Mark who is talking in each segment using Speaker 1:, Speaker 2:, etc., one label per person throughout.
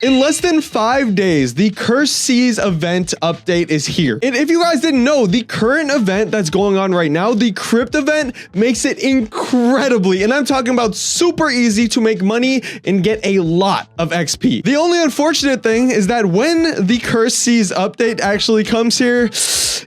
Speaker 1: In less than 5 days, the Cursed Seas event update is here. And if you guys didn't know, the current event that's going on right now, the Crypt event, makes it incredibly, and I'm talking about super easy to make money and get a lot of XP. The only unfortunate thing is that when the Cursed Seas update actually comes here,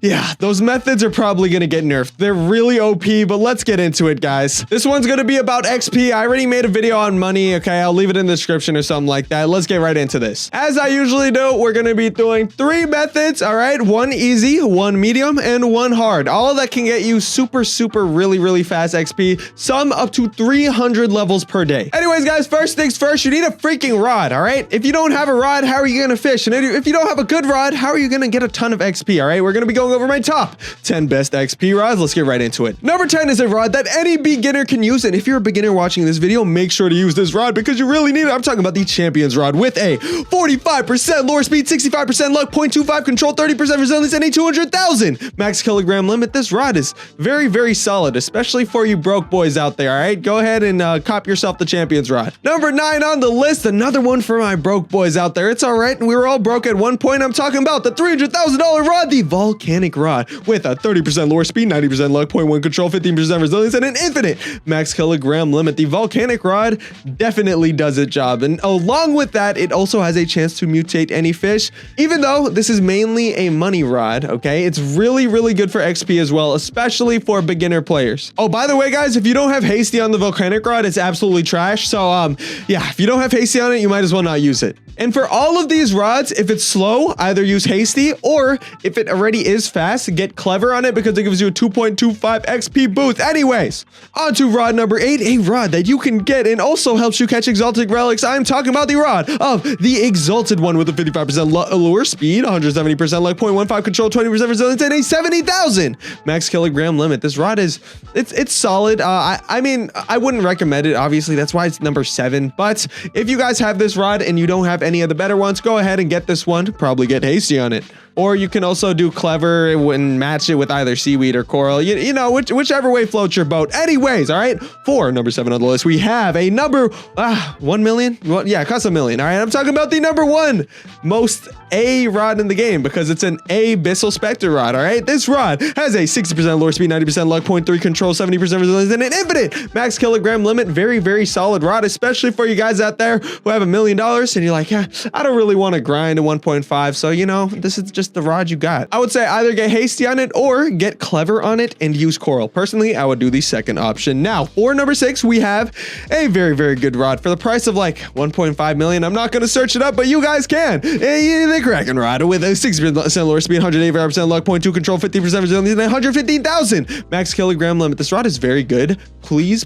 Speaker 1: yeah, those methods are probably gonna get nerfed. They're really OP, but let's get into it, guys. This one's gonna be about XP. I already made a video on money, okay? I'll leave it in the description or something like that. Let's get right into this. As I usually do, we're gonna be doing 3 methods, all right? 1 easy, 1 medium, and 1 hard. All that can get you super, really fast XP, some up to 300 levels per day. Anyways, guys, first things first, you need a freaking rod, all right? If you don't have a rod, how are you gonna fish? And if you don't have a good rod, how are you gonna get a ton of XP, all right? We're gonna be going over my top 10 best XP rods. Let's get right into it. Number 10 is a rod that any beginner can use, and if you're a beginner watching this video, make sure to use this rod because you really need it. I'm talking about the Champions rod with a 45% lure speed, 65% luck, 0.25 control, 30% resilience, and a 200,000 max kilogram limit. This rod is very solid, especially for you broke boys out there, all right? Go ahead and cop yourself the Champions rod. Number 9 on the list, another one for my broke boys out there. It's all right, we were all broke at one point. I'm talking about the $300,000 rod, the Volcanic rod, with a 30% lure speed, 90% luck, 0.1 control, 15% resilience, and an infinite max kilogram limit. The Volcanic rod definitely does its job, and along with that, it also has a chance to mutate any fish. Even though this is mainly a money rod, okay, it's really good for XP as well, especially for beginner players. Oh, by the way, guys, if you don't have hasty on the Volcanic rod, it's absolutely trash. So yeah, if you don't have hasty on it, you might as well not use it. And for all of these rods, if it's slow, either use hasty, or if it already is fast, get clever on it because it gives you a 2.25 XP boost. Anyways, on to rod number 8, a rod that you can get and also helps you catch exalted relics. I'm talking about the rod of the Exalted one with a 55% lure speed, 170% luck, 0.15 control, 20% resilience, and a 70,000 max kilogram limit. This rod is, it's solid. I mean, I wouldn't recommend it. Obviously, that's why it's number 7. But if you guys have this rod and you don't have any of the better ones, go ahead and get this one. Probably get hasty on it. Or you can also do clever and match it with either seaweed or coral. You know, whichever way floats your boat. Anyways, all right. For number 7 on the list, we have a number 1 million. Well, yeah, it costs $1 million. All right, I'm talking about the number 1 most A rod in the game because it's an Abyssal Spectre rod. All right, this rod has a 60% lure speed, 90% luck, 0.3 control, 70% resilience, and an infinite max kilogram limit. Very solid rod, especially for you guys out there who have $1 million and you're like, yeah, I don't really want to grind a 1.5. So you know, this is just the rod you got. I would say either get hasty on it or get clever on it and use coral. Personally, I would do the second option. Now, for number 6, we have a very good rod for the price of like 1.5 million. I'm not going to search it up, but you guys can. The Kraken rod with a 60% lure speed, 185% luck, 0.2 control, 50% resilience, and 115,000 max kilogram limit. This rod is very good. Please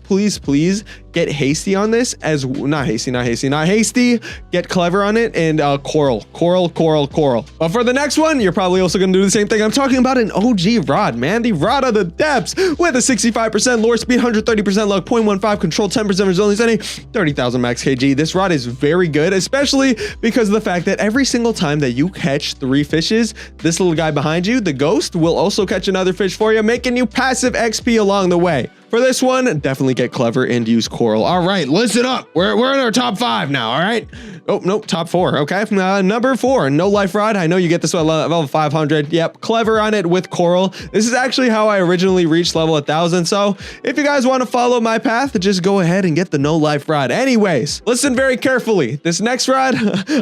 Speaker 1: get hasty on this as not hasty. Get clever on it and coral. But for the next one, you're probably also going to do the same thing. I'm talking about an OG rod, man. The rod of the depths with a 65% lure speed, 130% luck, 0.15 control, 10% resilience, and a 30,000 max kg. This rod is very good, especially because of the fact that every single time that you catch 3 fishes, this little guy behind you, the ghost, will also catch another fish for you, making you passive XP along the way. For this one, definitely get clever and use coral. All right, listen up. We're in our top 5 now, all right? Oh, nope, top 4, okay? Number 4, no life rod. I know you get this one level 500. Yep, clever on it with coral. This is actually how I originally reached level 1,000. So if you guys want to follow my path, just go ahead and get the no life rod. Anyways, listen very carefully. This next rod,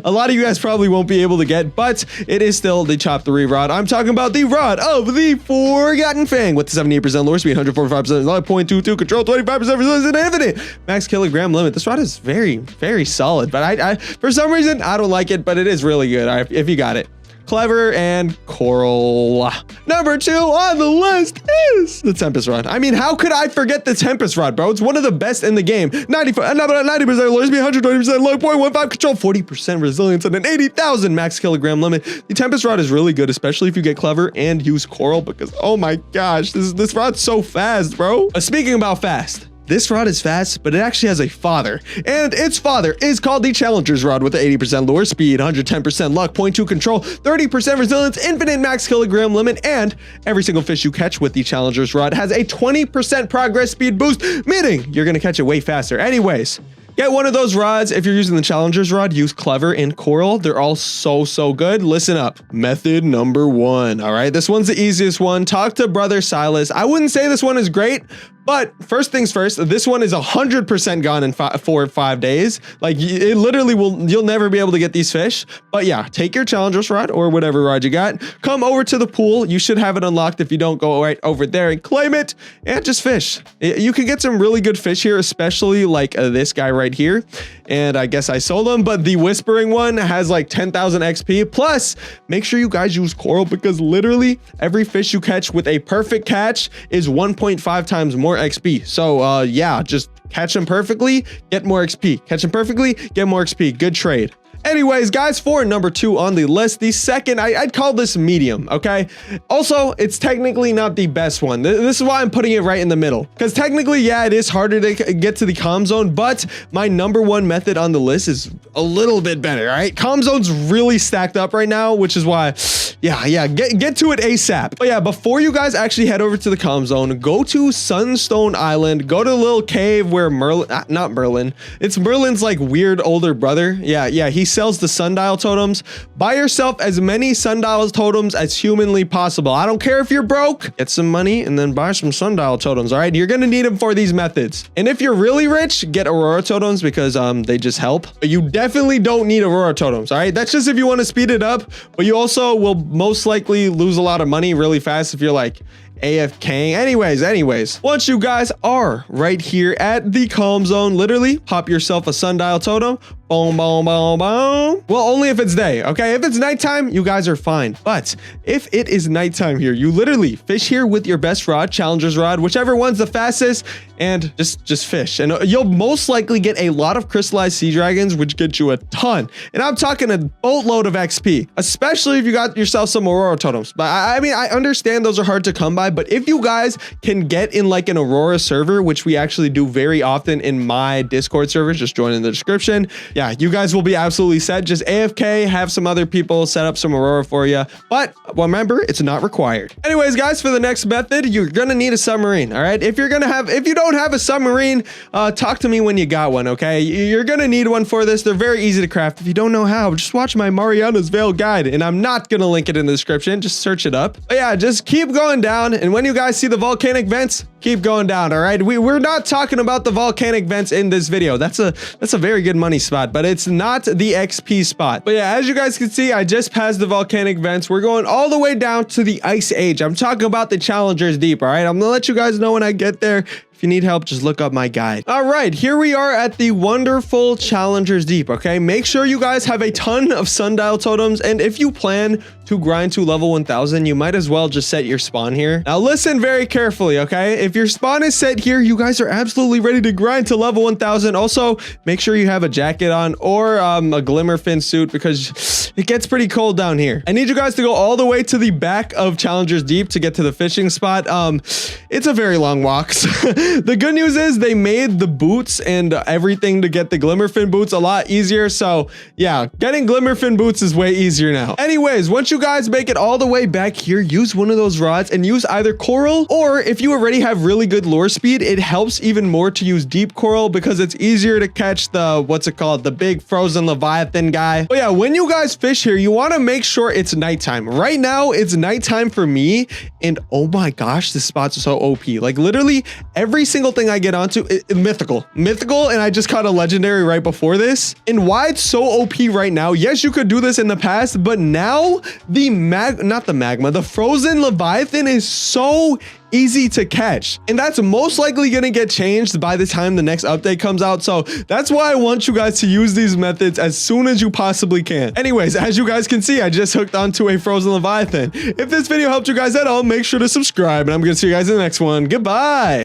Speaker 1: a lot of you guys probably won't be able to get, but it is still the top 3 rod. I'm talking about the rod of the Forgotten Fang with the 78% lure speed, 145% luck, 0.22 control, 25% resilience, and infinite max kilogram limit. This rod is very solid, but I for some reason I don't like it, but it is really good. All right, if you got it. Clever and coral. Number 2 on the list is the Tempest rod. I mean, how could I forget the Tempest rod, bro? It's one of the best in the game. 90% lure speed, 120% luck, 0.15 control, 40% resilience, and an 80,000 max kilogram limit. The Tempest rod is really good, especially if you get clever and use coral, because oh my gosh, this rod's so fast, bro. Speaking about fast, This rod is fast, but it actually has a father, and its father is called the Challenger's Rod with 80% lure speed, 110% luck, 0.2 control, 30% resilience, infinite max kilogram limit, and every single fish you catch with the Challenger's Rod has a 20% progress speed boost, meaning you're gonna catch it way faster. Anyways, get one of those rods. If you're using the challenger's rod, use clever and coral. They're all so good. Listen up. Method number 1. All right, this one's the easiest one. Talk to brother Silas. I wouldn't say this one is great, but first things first, this one is 100% gone in 4 or 5 days. Like, it literally you'll never be able to get these fish. But yeah, take your challenger's rod or whatever rod you got, come over to the pool. You should have it unlocked. If you don't, go right over there and claim it and just fish. You can get some really good fish here, especially like this guy right here. And I guess I sold him, but the whispering one has like 10,000 XP. Plus, make sure you guys use coral, because literally every fish you catch with a perfect catch is 1.5 times more XP. So yeah, just catch them perfectly, get more XP. Catch them perfectly, get more XP. Good trade. Anyways, guys, for number 2 on the list, the second, I'd call this medium, okay? Also, it's technically not the best one. This is why I'm putting it right in the middle, because technically, yeah, it is harder to get to the calm zone, but my number 1 method on the list is a little bit better, all right? Calm zone's really stacked up right now, which is why, yeah, get to it ASAP. But yeah, before you guys actually head over to the calm zone, go to Sunstone Island, go to the little cave where not Merlin, it's Merlin's like weird older brother. Yeah, he sells the sundial totems. Buy yourself as many sundial totems as humanly possible. I don't care if you're broke, get some money and then buy some sundial totems. All right, you're gonna need them for these methods. And if you're really rich, get aurora totems, because they just help. But you definitely don't need aurora totems. All right, that's just if you want to speed it up, but you also will most likely lose a lot of money really fast if you're like AFK. Anyways, once you guys are right here at the calm zone, literally pop yourself a sundial totem. Boom. Well, only if it's day, okay? If it's nighttime, you guys are fine. But if it is nighttime here, you literally fish here with your best rod, challenger's rod, whichever one's the fastest, and just fish. And you'll most likely get a lot of crystallized sea dragons, which get you a ton. And I'm talking a boatload of XP, especially if you got yourself some aurora totems. But I mean, I understand those are hard to come by, but if you guys can get in like an aurora server, which we actually do very often in my Discord server, just join in the description. Yeah, you guys will be absolutely set. Just AFK, have some other people set up some aurora for you. But remember, it's not required. Anyways, guys, for the next method, you're gonna need a submarine. All right, if you don't have a submarine, talk to me when you got one. Okay, you're gonna need one for this. They're very easy to craft. If you don't know how, just watch my Mariana's Veil guide, and I'm not gonna link it in the description. Just search it up. But yeah, just keep going down, and when you guys see the volcanic vents, keep going down. All right, we're not talking about the volcanic vents in this video. That's a very good money spot, but it's not the XP spot. But yeah, as you guys can see, I just passed the volcanic vents. We're going all the way down to the Ice Age. I'm talking about the Challenger's Deep. All right, I'm gonna let you guys know when I get there. If you need help, just look up my guide. All right, here we are at the wonderful Challenger's Deep, okay? Make sure you guys have a ton of sundial totems, and if you plan to grind to level 1000, you might as well just set your spawn here. Now listen very carefully, okay? If your spawn is set here, you guys are absolutely ready to grind to level 1000. Also, make sure you have a jacket on or a glimmer fin suit, because it gets pretty cold down here. I need you guys to go all the way to the back of Challenger's Deep to get to the fishing spot. It's a very long walk. The good news is they made the boots and everything to get the glimmerfin boots a lot easier. So yeah, getting glimmerfin boots is way easier now. Anyways, once you guys make it all the way back here, use one of those rods and use either coral, or if you already have really good lure speed, it helps even more to use deep coral, because it's easier to catch the, what's it called, the big frozen leviathan guy. But yeah, when you guys fish here, you want to make sure it's nighttime. Right now it's nighttime for me, and oh my gosh, this spot's so OP. Like literally every single thing I get onto is mythical, and I just caught a legendary right before this. And why it's so OP right now, yes, you could do this in the past, but now the frozen leviathan is so easy to catch, and that's most likely going to get changed by the time the next update comes out. So that's why I want you guys to use these methods as soon as you possibly can. Anyways, as you guys can see, I just hooked onto a frozen leviathan. If this video helped you guys at all, make sure to subscribe, and I'm gonna see you guys in the next one. Goodbye.